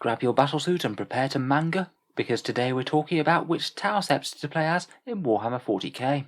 grab your battlesuit and prepare to manga, because today we're talking about which Tau Septs to play as in Warhammer 40k.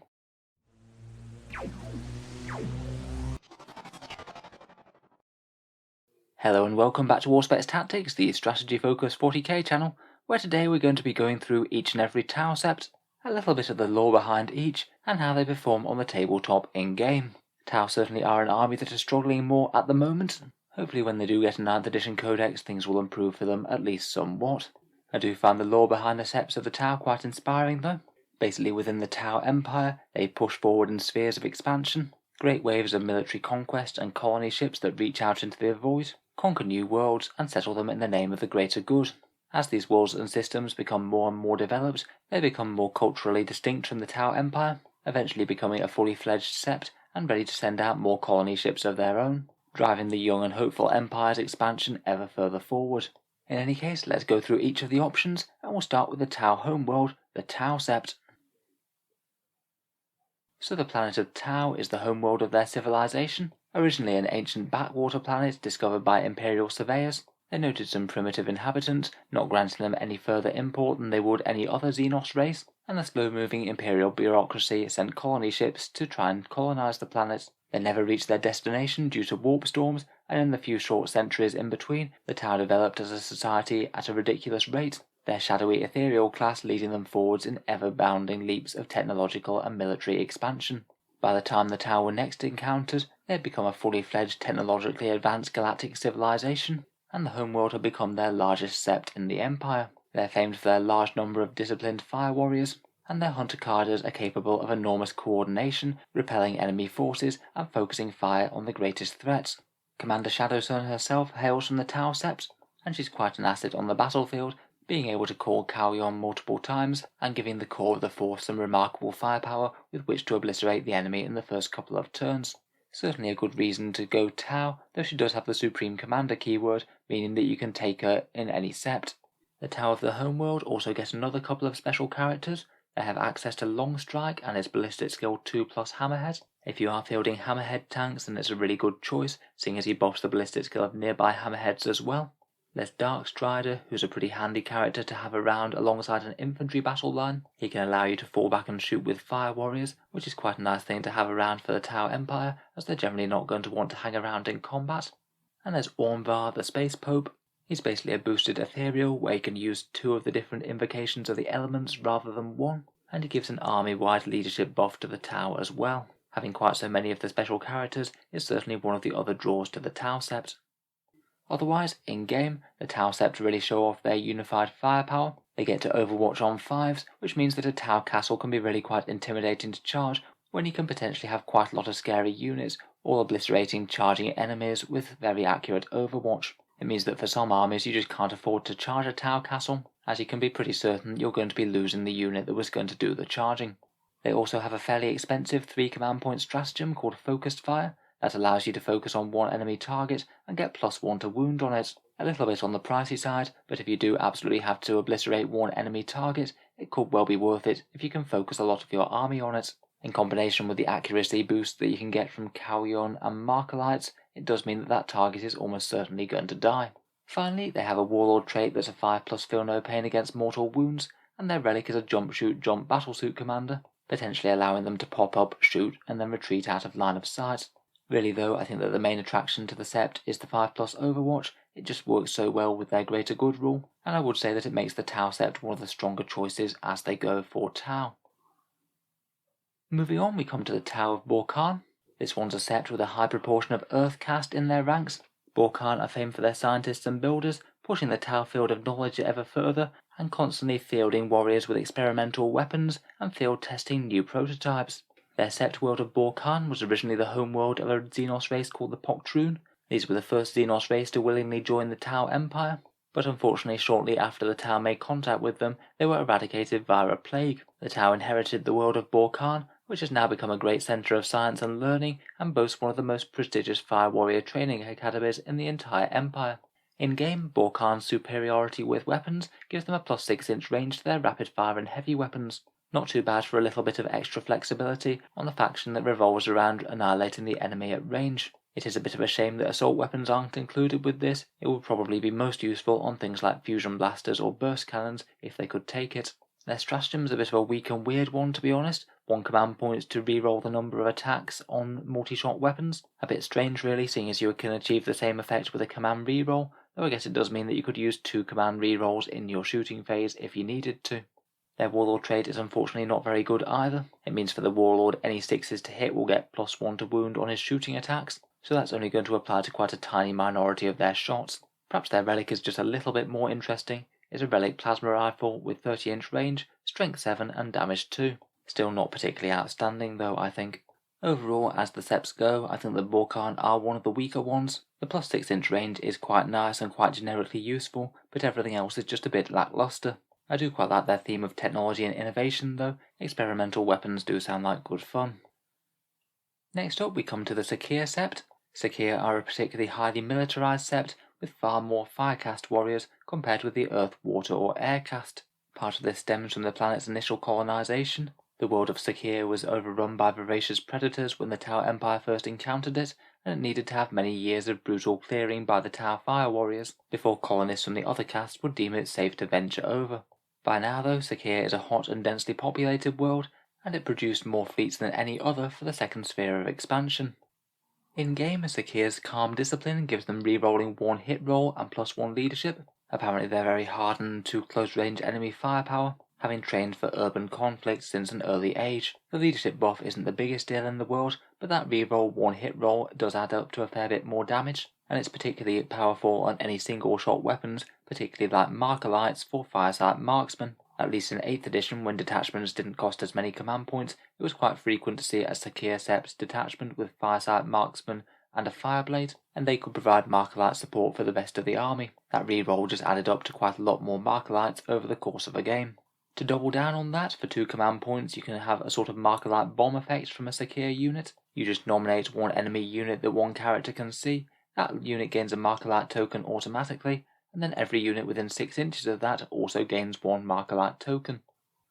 Hello and welcome back to Auspex Tactics, the strategy-focused 40k channel, where today we're going to be going through each and every Tau Sept, a little bit of the lore behind each, and how they perform on the tabletop in-game. Tau certainly are an army that is struggling more at the moment. Hopefully when they do get a 9th edition codex, things will improve for them at least somewhat. I do find the lore behind the Septs of the Tau quite inspiring though. Basically within the Tau Empire, they push forward in spheres of expansion, great waves of military conquest and colony ships that reach out into the void, conquer new worlds and settle them in the name of the greater good. As these worlds and systems become more and more developed, they become more culturally distinct from the Tau Empire, eventually becoming a fully fledged Sept and ready to send out more colony ships of their own, driving the young and hopeful Empire's expansion ever further forward. In any case, let's go through each of the options, and we'll start with the Tau homeworld, the Tau Sept. So the planet of Tau is the homeworld of their civilization. Originally an ancient backwater planet discovered by Imperial surveyors, they noted some primitive inhabitants, not granting them any further import than they would any other Xenos race, and the slow-moving Imperial bureaucracy sent colony ships to try and colonize the planet. They never reached their destination due to warp storms, and in the few short centuries in between, the Tau developed as a society at a ridiculous rate, their shadowy ethereal class leading them forwards in ever-bounding leaps of technological and military expansion. By the time the Tau were next encountered, they had become a fully fledged technologically advanced galactic civilization, and the homeworld had become their largest Sept in the Empire. They are famed for their large number of disciplined fire warriors, and their hunter cadres are capable of enormous coordination, repelling enemy forces and focusing fire on the greatest threats. Commander Shadowsun herself hails from the Tau Sept, and she's quite an asset on the battlefield, being able to call Kauyon multiple times and giving the core of the force some remarkable firepower with which to obliterate the enemy in the first couple of turns. Certainly a good reason to go Tau, though she does have the Supreme Commander keyword, meaning that you can take her in any Sept. The Tau of the homeworld also get another couple of special characters. They have access to Long Strike and its ballistic skill 2+ Hammerhead. If you are fielding Hammerhead tanks, then it's a really good choice, seeing as he buffs the ballistic skill of nearby Hammerheads as well. There's Dark Strider, who's a pretty handy character to have around alongside an infantry battle line. He can allow you to fall back and shoot with fire warriors, which is quite a nice thing to have around for the Tau Empire, as they're generally not going to want to hang around in combat. And there's Ormvar, the Space Pope. He's basically a boosted ethereal, where you can use 2 of the different invocations of the elements rather than 1, and he gives an army-wide leadership buff to the Tau as well. Having quite so many of the special characters is certainly one of the other draws to the Tau Sept. Otherwise, in-game, the Tau Sept really show off their unified firepower. They get to overwatch on 5s, which means that a Tau castle can be really quite intimidating to charge, when you can potentially have quite a lot of scary units, all obliterating charging enemies with very accurate overwatch. It means that for some armies you just can't afford to charge a Tau castle, as you can be pretty certain you're going to be losing the unit that was going to do the charging. They also have a fairly expensive 3 command point stratagem called Focused Fire, that allows you to focus on one enemy target and get +1 to wound on it. A little bit on the pricey side, but if you do absolutely have to obliterate one enemy target, it could well be worth it if you can focus a lot of your army on it. In combination with the accuracy boost that you can get from Kauyon and Markalites, it does mean that target is almost certainly going to die. Finally, they have a Warlord trait that's a 5+ feel no pain against mortal wounds, and their relic is a jump shoot jump battlesuit commander, potentially allowing them to pop up, shoot, and then retreat out of line of sight. Really though, I think that the main attraction to the Sept is the 5+ overwatch. It just works so well with their greater good rule, and I would say that it makes the Tau Sept one of the stronger choices as they go for Tau. Moving on, we come to the Tau of Bork'an. This one's a Sept with a high proportion of Earth caste in their ranks. Bork'an are famed for their scientists and builders, pushing the Tau field of knowledge ever further, and constantly fielding warriors with experimental weapons and field testing new prototypes. Their Sept world of Bork'an was originally the homeworld of a Xenos race called the Pok'Troon. These were the first Xenos race to willingly join the Tau Empire, but unfortunately shortly after the Tau made contact with them, they were eradicated via a plague. The Tau inherited the world of Bork'an, which has now become a great centre of science and learning, and boasts one of the most prestigious fire warrior training academies in the entire Empire. In-game, Bork'an's superiority with weapons gives them a +6-inch range to their rapid-fire and heavy weapons. Not too bad for a little bit of extra flexibility on the faction that revolves around annihilating the enemy at range. It is a bit of a shame that assault weapons aren't included with this. It would probably be most useful on things like fusion blasters or burst cannons if they could take it. Their stratagem's a bit of a weak and weird one, to be honest. 1 command point to reroll the number of attacks on multi-shot weapons. A bit strange really, seeing as you can achieve the same effect with a command reroll, though I guess it does mean that you could use 2 command rerolls in your shooting phase if you needed to. Their Warlord trait is unfortunately not very good either. It means for the Warlord any 6s to hit will get +1 to wound on his shooting attacks, so that's only going to apply to quite a tiny minority of their shots. Perhaps their relic is just a little bit more interesting. It's a relic plasma rifle with 30-inch range, strength 7 and damage 2. Still not particularly outstanding though, I think. Overall, as the Septs go, I think the Bork'an are one of the weaker ones. The +6-inch range is quite nice and quite generically useful, but everything else is just a bit lackluster. I do quite like their theme of technology and innovation though. Experimental weapons do sound like good fun. Next up we come to the Sakir Sept. Sakir are a particularly highly militarized Sept with far more firecast warriors compared with the earth, water or air cast. Part of this stems from the planet's initial colonization. The world of Sakir was overrun by voracious predators when the Tau Empire first encountered it, and it needed to have many years of brutal clearing by the Tau fire warriors before colonists from the other castes would deem it safe to venture over. By now though, Sakir is a hot and densely populated world, and it produced more fleets than any other for the second sphere of expansion. In-game, Sakir's calm discipline gives them re-rolling 1 hit roll and +1 leadership. Apparently they're very hardened to close-range enemy firepower, having trained for urban conflict since an early age. The leadership buff isn't the biggest deal in the world, but that re-roll 1 hit roll does add up to a fair bit more damage, and it's particularly powerful on any single-shot weapons, particularly like marker lights for Farsight marksmen. At least in 8th edition, when detachments didn't cost as many command points, it was quite frequent to see a Sakir Septs detachment with Farsight marksman and a fireblade, and they could provide marker light support for the rest of the army. That reroll just added up to quite a lot more marker lights over the course of a game. To double down on that, for 2 command points you can have a sort of marker light bomb effect from a Sakir unit. You just nominate 1 enemy unit that 1 character can see. That unit gains a marker light token automatically, and then every unit within 6 inches of that also gains 1 marker light token.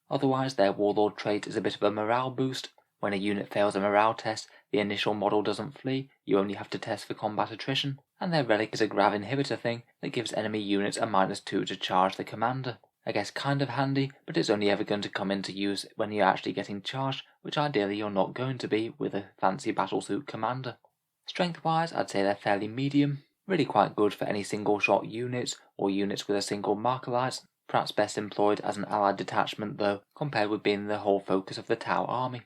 Otherwise, their Warlord trait is a bit of a morale boost. When a unit fails a morale test, the initial model doesn't flee, you only have to test for combat attrition, and their relic is a grav inhibitor thing that gives enemy units a -2 to charge the commander. I guess kind of handy, but it's only ever going to come into use when you're actually getting charged, which ideally you're not going to be with a fancy battlesuit commander. Strength-wise, I'd say they're fairly medium. Really quite good for any single-shot units, or units with a single marker light, perhaps best employed as an allied detachment though, compared with being the whole focus of the Tau army.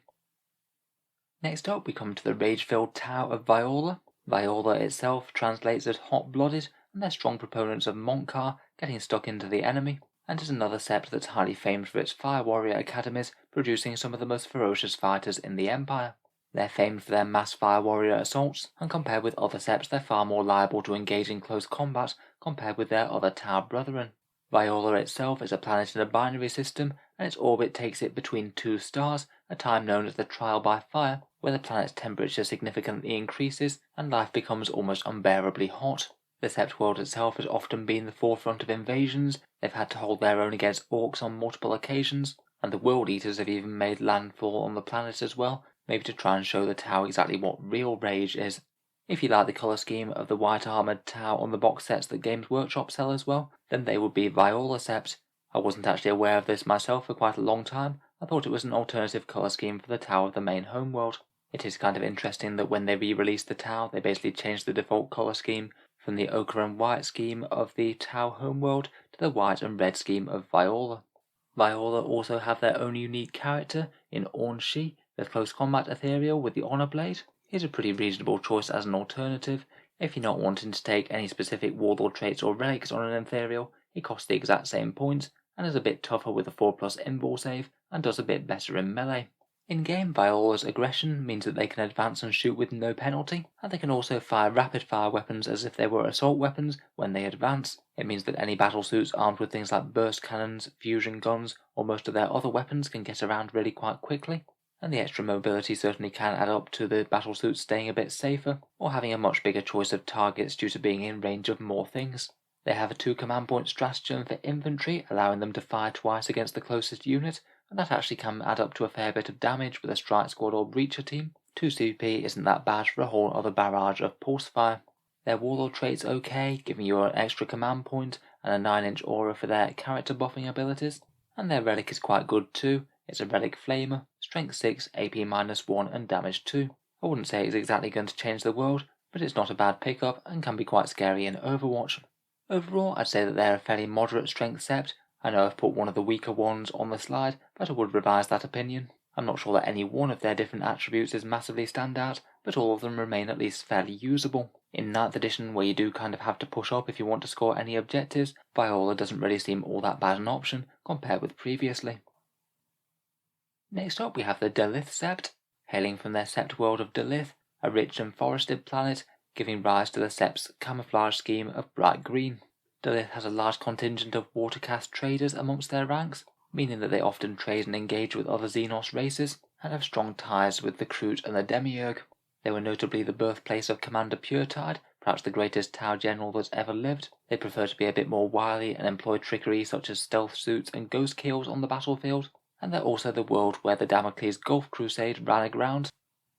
Next up we come to the rage-filled Tau of Vior'la. Vior'la itself translates as hot-blooded, and they're strong proponents of Mont'ka, getting stuck into the enemy, and is another Sept that's highly famed for its fire warrior academies, producing some of the most ferocious fighters in the Empire. They're famed for their mass fire warrior assaults, and compared with other Septs they're far more liable to engage in close combat compared with their other Tau brethren. Vior'la itself is a planet in a binary system, and its orbit takes it between 2 stars, a time known as the trial by fire, where the planet's temperature significantly increases and life becomes almost unbearably hot. The Sept world itself has often been the forefront of invasions. They've had to hold their own against orcs on multiple occasions, and the World Eaters have even made landfall on the planet as well, maybe to try and show the Tau exactly what real rage is. If you like the colour scheme of the white armoured Tau on the box sets that Games Workshop sell as well, then they would be Vior'la Sept. I wasn't actually aware of this myself for quite a long time. I thought it was an alternative colour scheme for the Tau of the main homeworld. It is kind of interesting that when they re-released the Tau, they basically changed the default colour scheme from the ochre and white scheme of the Tau homeworld to the white and red scheme of Vior'la. Vior'la also have their own unique character in Ornshi, the close combat ethereal with the Honour Blade. He's a pretty reasonable choice as an alternative. If you're not wanting to take any specific Warlord traits or relics on an ethereal, it costs the exact same points, and is a bit tougher with a 4+ invul save, and does a bit better in melee. In-game, Vior'la's aggression means that they can advance and shoot with no penalty, and they can also fire rapid-fire weapons as if they were assault weapons when they advance. It means that any battlesuits armed with things like burst cannons, fusion guns, or most of their other weapons can get around really quite quickly, and the extra mobility certainly can add up to the battlesuits staying a bit safer, or having a much bigger choice of targets due to being in range of more things. They have a 2 command point stratagem for infantry, allowing them to fire twice against the closest unit, and that actually can add up to a fair bit of damage with a strike squad or breacher team. 2 CP isn't that bad for a whole other barrage of pulse fire. Their warlord trait's okay, giving you an extra command point and a 9-inch aura for their character buffing abilities, and their relic is quite good too. It's a relic flamer, strength 6, AP -1 and damage 2. I wouldn't say it's exactly going to change the world, but it's not a bad pickup and can be quite scary in Overwatch. Overall, I'd say that they're a fairly moderate strength sept. I know I've put one of the weaker ones on the slide, but I would revise that opinion. I'm not sure that any one of their different attributes is massively standout, but all of them remain at least fairly usable. In 9th edition, where you do kind of have to push up if you want to score any objectives, Vior'la doesn't really seem all that bad an option compared with previously. Next up we have the Dal'yth Sept, hailing from their Sept world of Dal'yth, a rich and forested planet, giving rise to the Sept's camouflage scheme of bright green. Dal'yth has a large contingent of watercast traders amongst their ranks, meaning that they often trade and engage with other Xenos races, and have strong ties with the Kroot and the Demiurge. They were notably the birthplace of Commander Puretide, perhaps the greatest Tau general that's ever lived. They prefer to be a bit more wily and employ trickery such as stealth suits and ghost kills on the battlefield, and they're also the world where the Damocles Gulf Crusade ran aground,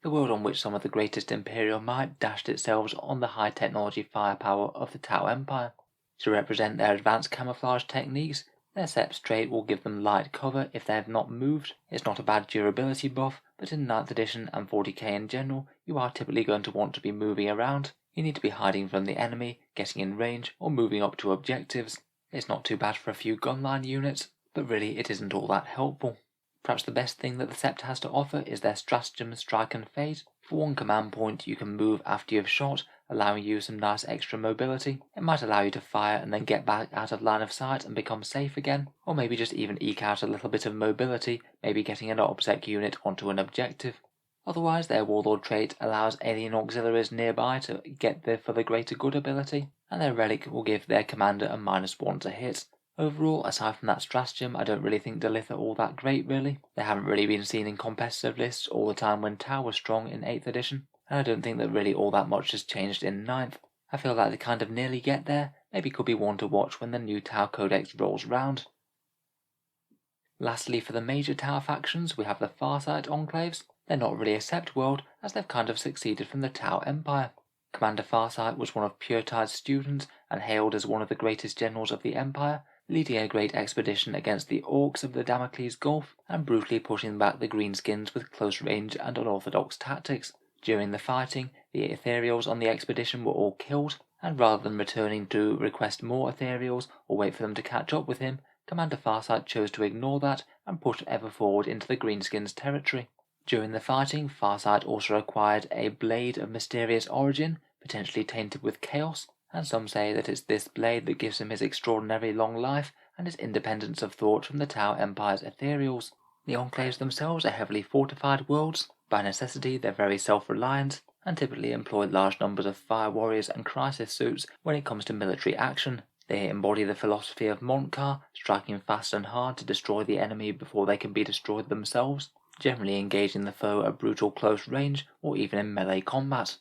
the world on which some of the greatest Imperial might dashed itself on the high technology firepower of the Tau Empire. To represent their advanced camouflage techniques, their Sept's trait will give them light cover if they have not moved. It's not a bad durability buff, but in 9th edition and 40k in general, you are typically going to want to be moving around. You need to be hiding from the enemy, getting in range, or moving up to objectives. It's not too bad for a few gunline units, but really it isn't all that helpful. Perhaps the best thing that the Sept has to offer is their stratagem Strike and Fade. For 1 command point you can move after you've shot, allowing you some nice extra mobility. It might allow you to fire and then get back out of line of sight and become safe again, or maybe just even eke out a little bit of mobility, maybe getting an OBSEC unit onto an objective. Otherwise, their warlord trait allows alien auxiliaries nearby to get there for the greater good ability, and their relic will give their commander a -1 to hit. Overall, aside from that stratagem, I don't really think Dal'yth are all that great really. They haven't really been seen in competitive lists all the time when Tau was strong in 8th edition, and I don't think that really all that much has changed in 9th. I feel like they kind of nearly get there, maybe could be one to watch when the new Tau Codex rolls round. Lastly, for the major Tau factions, we have the Farsight Enclaves. They're not really a Sept world, as they've kind of succeeded from the Tau Empire. Commander Farsight was one of Puretide's students and hailed as one of the greatest generals of the Empire, leading a great expedition against the Orcs of the Damocles Gulf and brutally pushing back the Greenskins with close range and unorthodox tactics. During the fighting, the Ethereals on the expedition were all killed, and rather than returning to request more Ethereals or wait for them to catch up with him, Commander Farsight chose to ignore that and push ever forward into the Greenskins' territory. During the fighting, Farsight also acquired a blade of mysterious origin, potentially tainted with chaos, and some say that it's this blade that gives him his extraordinarily long life and his independence of thought from the Tau Empire's Ethereals. The Enclaves themselves are heavily fortified worlds. By necessity, they're very self-reliant, and typically employ large numbers of fire warriors and crisis suits when it comes to military action. They embody the philosophy of Mont'ka, striking fast and hard to destroy the enemy before they can be destroyed themselves, generally engaging the foe at brutal close range or even in melee combat.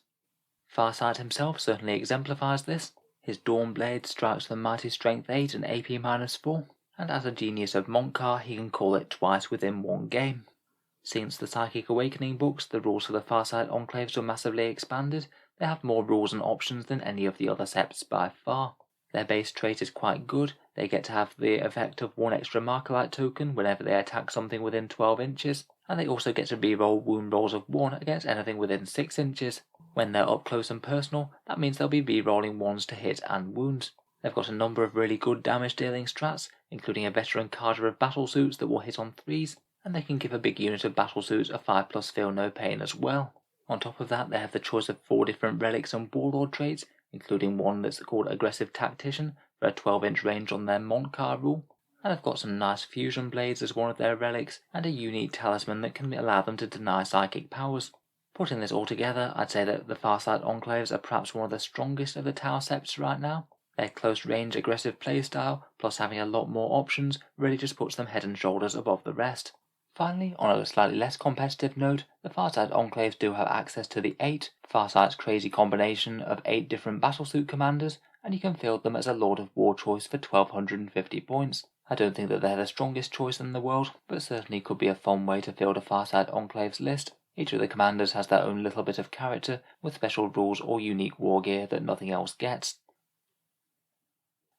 Farsight himself certainly exemplifies this. His Dawn Blade strikes with a mighty strength 8 and AP -4, and as a genius of Mont'ka he can call it twice within one game. Since the Psychic Awakening books, the rules for the Farsight Enclaves were massively expanded. They have more rules and options than any of the other Septs by far. Their base trait is quite good. They get to have the effect of 1 extra Markerite token whenever they attack something within 12 inches, and they also get to reroll wound rolls of 1 against anything within 6 inches. When they're up close and personal, that means they'll be rerolling 1s to hit and wounds. They've got a number of really good damage dealing strats, including a veteran cadre of battlesuits that will hit on 3s, and they can give a big unit of battlesuits a 5+ feel no pain as well. On top of that, they have the choice of 4 different relics and warlord traits, including one that's called Aggressive Tactician for a 12-inch range on their Mont'ka rule, and they've got some nice fusion blades as one of their relics, and a unique talisman that can allow them to deny psychic powers. Putting this all together, I'd say that the Farsight Enclaves are perhaps one of the strongest of the Tau Septs right now. Their close-range aggressive playstyle, plus having a lot more options, really just puts them head and shoulders above the rest. Finally, on a slightly less competitive note, the Farsight Enclaves do have access to the 8, Farsight's crazy combination of 8 different battlesuit commanders, and you can field them as a Lord of War choice for 1250 points. I don't think that they're the strongest choice in the world, but certainly could be a fun way to field a Farsight Enclaves list. Each of the commanders has their own little bit of character, with special rules or unique war gear that nothing else gets.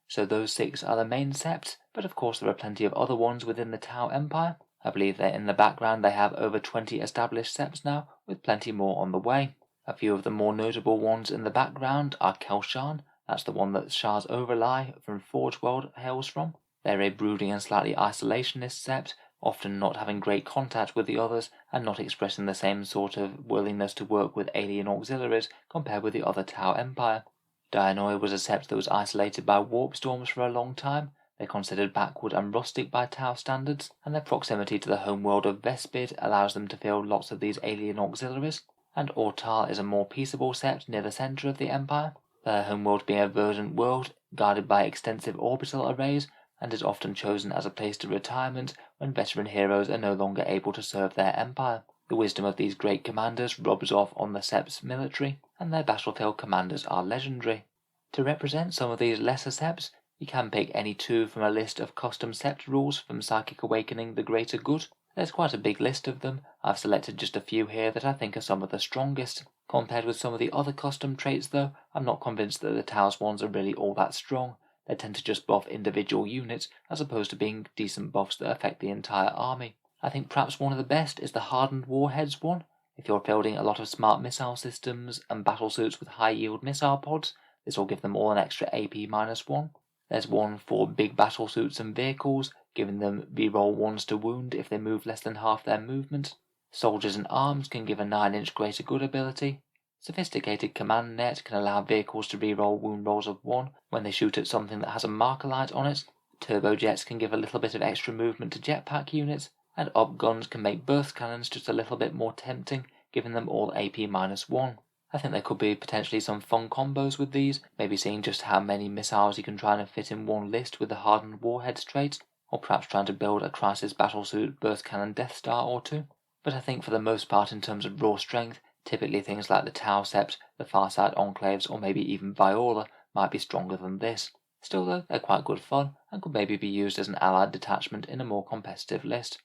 So those 6 are the main Septs, but of course there are plenty of other ones within the Tau Empire. I believe that in the background they have over 20 established Septs now, with plenty more on the way. A few of the more notable ones in the background are Kelshan, that's the one that Shah's Overlie from Forge World hails from. They're a brooding and slightly isolationist Sept, often not having great contact with the others and not expressing the same sort of willingness to work with alien auxiliaries compared with the other Tau Empire. Dianoi was a Sept that was isolated by warp storms for a long time. They're considered backward and rustic by Tau standards, and their proximity to the homeworld of Vespid allows them to field lots of these alien auxiliaries. And Ortal is a more peaceable Sept near the centre of the Empire, their homeworld being a verdant world guarded by extensive orbital arrays, and is often chosen as a place to retirement when veteran heroes are no longer able to serve their empire. The wisdom of these great commanders rubs off on the Septs military, and their battlefield commanders are legendary. To represent some of these lesser Septs, you can pick any 2 from a list of custom Sept rules from Psychic Awakening the Greater Good. There's quite a big list of them. I've selected just a few here that I think are some of the strongest. Compared with some of the other custom traits though, I'm not convinced that the Tau's ones are really all that strong. They tend to just buff individual units as opposed to being decent buffs that affect the entire army. I think perhaps one of the best is the Hardened Warheads one. If you're building a lot of smart missile systems and battlesuits with high yield missile pods, this will give them all an extra AP-1. There's one for big battlesuits and vehicles, giving them reroll 1s to wound if they move less than half their movement. Soldiers and arms can give a 9-inch greater good ability. Sophisticated Command Net can allow vehicles to reroll wound rolls of 1 when they shoot at something that has a marker light on it. Turbojets can give a little bit of extra movement to jetpack units, and op guns can make burst cannons just a little bit more tempting, giving them all AP-1. I think there could be potentially some fun combos with these, maybe seeing just how many missiles you can try and fit in one list with the Hardened Warheads trait, or perhaps trying to build a Crisis Battlesuit Burst Cannon Death Star or 2. But I think for the most part in terms of raw strength, typically things like the Tau Sept, the Farsight Enclaves, or maybe even Vior'la might be stronger than this. Still though, they're quite good fun, and could maybe be used as an allied detachment in a more competitive list.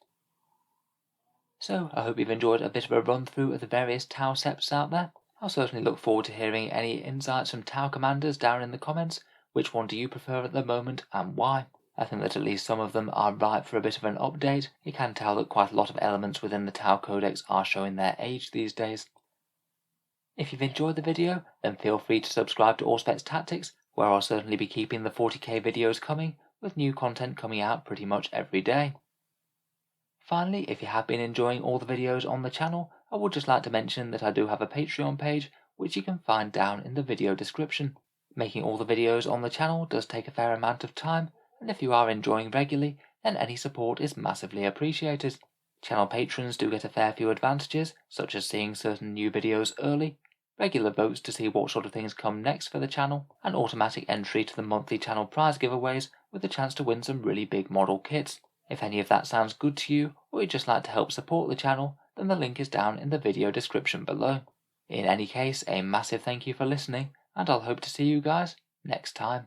So, I hope you've enjoyed a bit of a run through of the various Tau Septs out there. I'll certainly look forward to hearing any insights from Tau commanders down in the comments. Which one do you prefer at the moment, and why? I think that at least some of them are ripe for a bit of an update. You can tell that quite a lot of elements within the Tau Codex are showing their age these days. If you've enjoyed the video, then feel free to subscribe to Auspex Tactics, where I'll certainly be keeping the 40k videos coming, with new content coming out pretty much every day. Finally, if you have been enjoying all the videos on the channel, I would just like to mention that I do have a Patreon page, which you can find down in the video description. Making all the videos on the channel does take a fair amount of time, and if you are enjoying regularly, then any support is massively appreciated. Channel patrons do get a fair few advantages, such as seeing certain new videos early, regular votes to see what sort of things come next for the channel, and automatic entry to the monthly channel prize giveaways with the chance to win some really big model kits. If any of that sounds good to you, or you'd just like to help support the channel, then the link is down in the video description below. In any case, a massive thank you for listening, and I'll hope to see you guys next time.